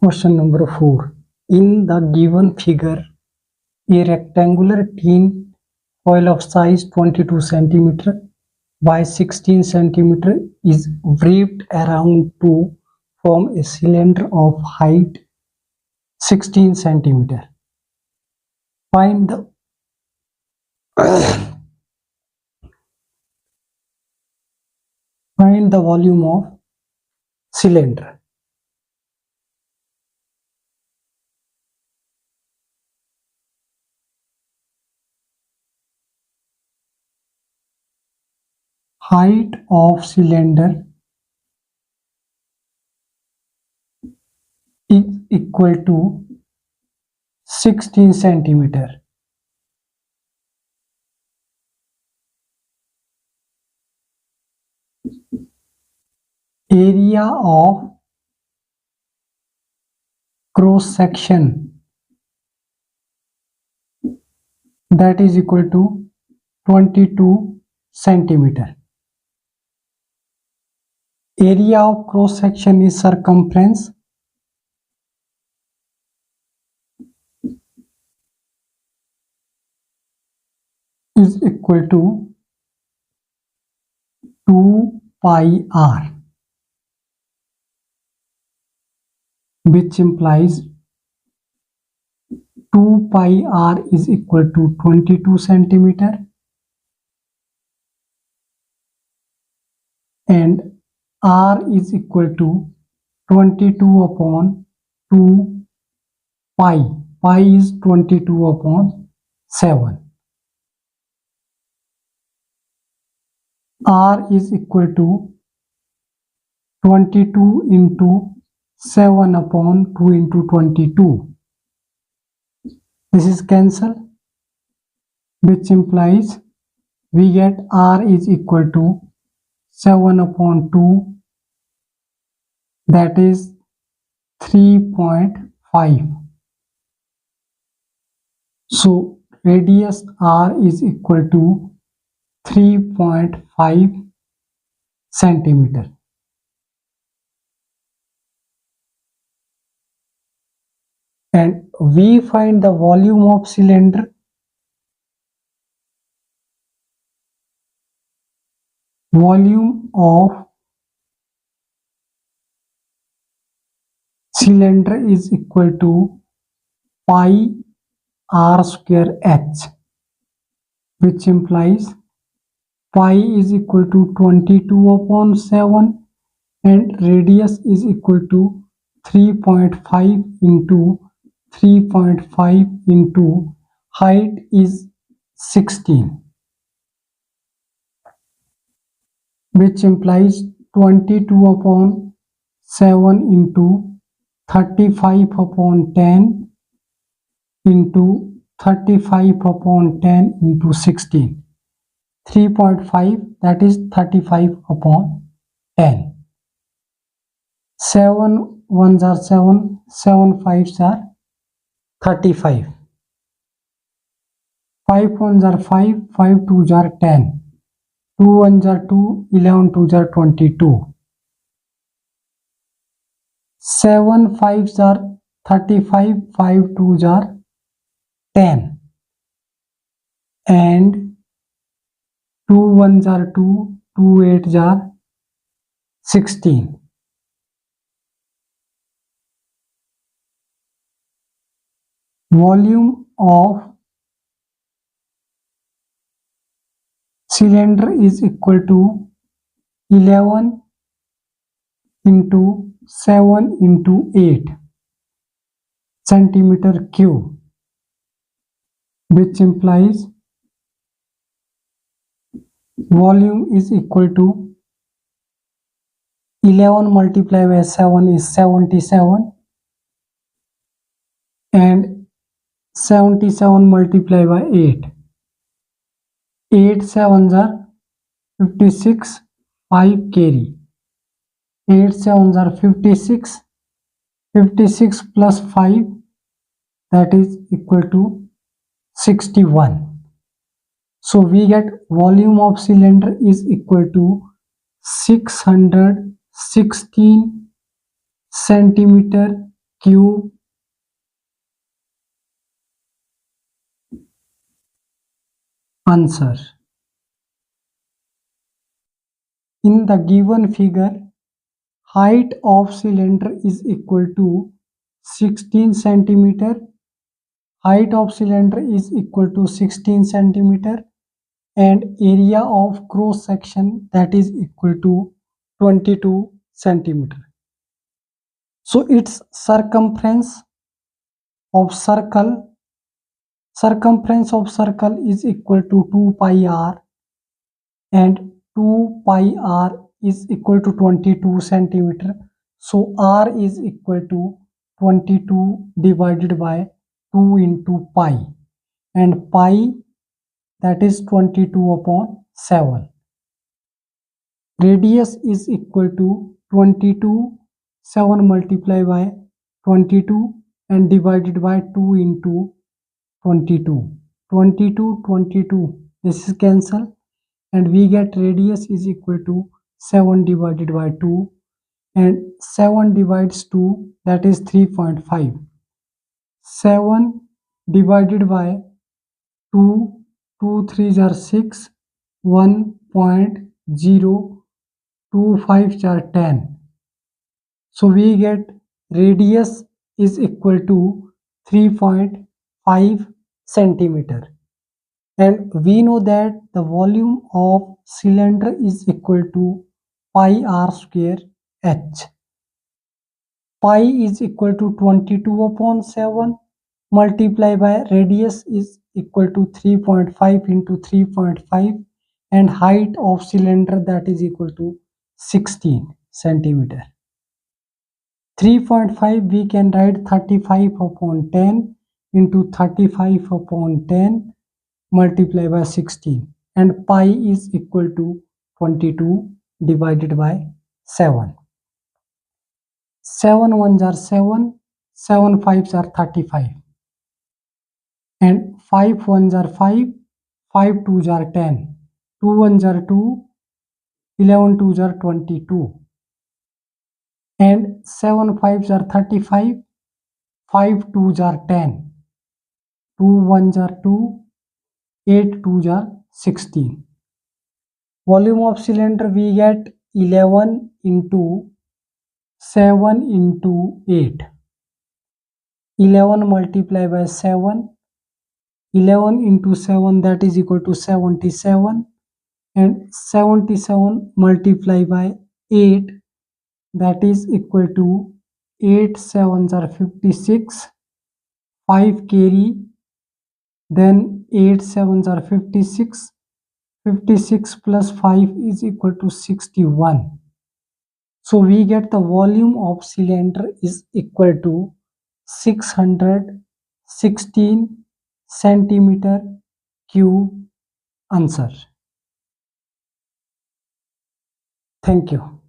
Question number 4. In the given figure, a rectangular tin foil of size 22 cm by 16 cm is wrapped around to form a cylinder of height 16 cm. Find the find the volume of cylinder. Height of cylinder is equal to 16 centimeter. Area of cross section, that is equal to 22 centimeter. Area of cross section is circumference. Is equal to 2 pi r, which implies 2 pi r is equal to 22 centimeter and r is equal to 22 upon 2 pi. Pi is 22 upon 7. R is equal to 22 into 7 upon 2 into 22. This is cancel, which implies we get R is equal to 7 upon 2, that is 3.5. So radius R is equal to 3.5 centimeter. And we find the volume of cylinder. Volume of cylinder is equal to pi r square h, which implies pi is equal to 22 upon 7 and radius is equal to 3.5 into 3.5 into height is 16, which implies 22 upon 7 into 35 upon 10 into 35 upon 10 into 16. 3.5, that is 35 upon 10. 7 ones are 7, 7 fives are 35. 5 ones are 5, 5 twos are 10. 2 ones are 2, 11 twos are 22. 7 fives are 35, 5 twos are 10. And 2 ones are 2, 2 eights are 16. Volume of cylinder is equal to 11 into 7 into 8 centimeter cube, which implies volume is equal to 11 multiplied by 7 is 77 and 77 multiplied by 8. 8 sevens are 56, 5 carry. 8 sevens are 56, 56 plus 5, that is equal to 61. So we get volume of cylinder is equal to 616 centimeter cube. Answer. In the given figure, height of cylinder is equal to 16 centimeter. Height of cylinder is equal to 16 centimeter and area of cross section that is equal to 22 centimeter. So its circumference of circle is equal to 2 pi r, and 2 pi r is equal to 22 centimeter. So r is equal to 22 divided by 2 into pi, and pi, that is 22 upon 7. Radius is equal to 22, 7 multiplied by 22 and divided by 2 into 22. 22, 22, this is cancel, and we get radius is equal to 7 divided by 2, and 7 divides 2, that is 3.5. 7 divided by 2, 2 3s are 6, 1.025 are 10. So we get radius is equal to 3.5 centimeter. And we know that the volume of cylinder is equal to pi r square h. Pi is equal to 22 upon 7 multiplied by radius is equal to 3.5 into 3.5, and height of cylinder that is equal to 16 centimeter. 3.5 we can write 35 upon 10 into 35 upon 10 multiplied by 16, and pi is equal to 22 divided by 7. 7 ones are 7, 7 fives are 35, and 5 ones are 5, 5 twos are 10, 2 ones are 2, 11 twos are 22, and 7 fives are 35, 5 twos are 10, 2 ones are 2, 8 twos are 16. Volume of cylinder we get 11 into 7 into 8. 11 multiplied by 7, 11 into 7 that is equal to 77, and 77 multiplied by 8 that is equal to 8 sevens are 56, 5 carry, then 8 sevens are 56, 56 plus 5 is equal to 61. So we get the volume of cylinder is equal to 616 centimeter cube. Answer. Thank you.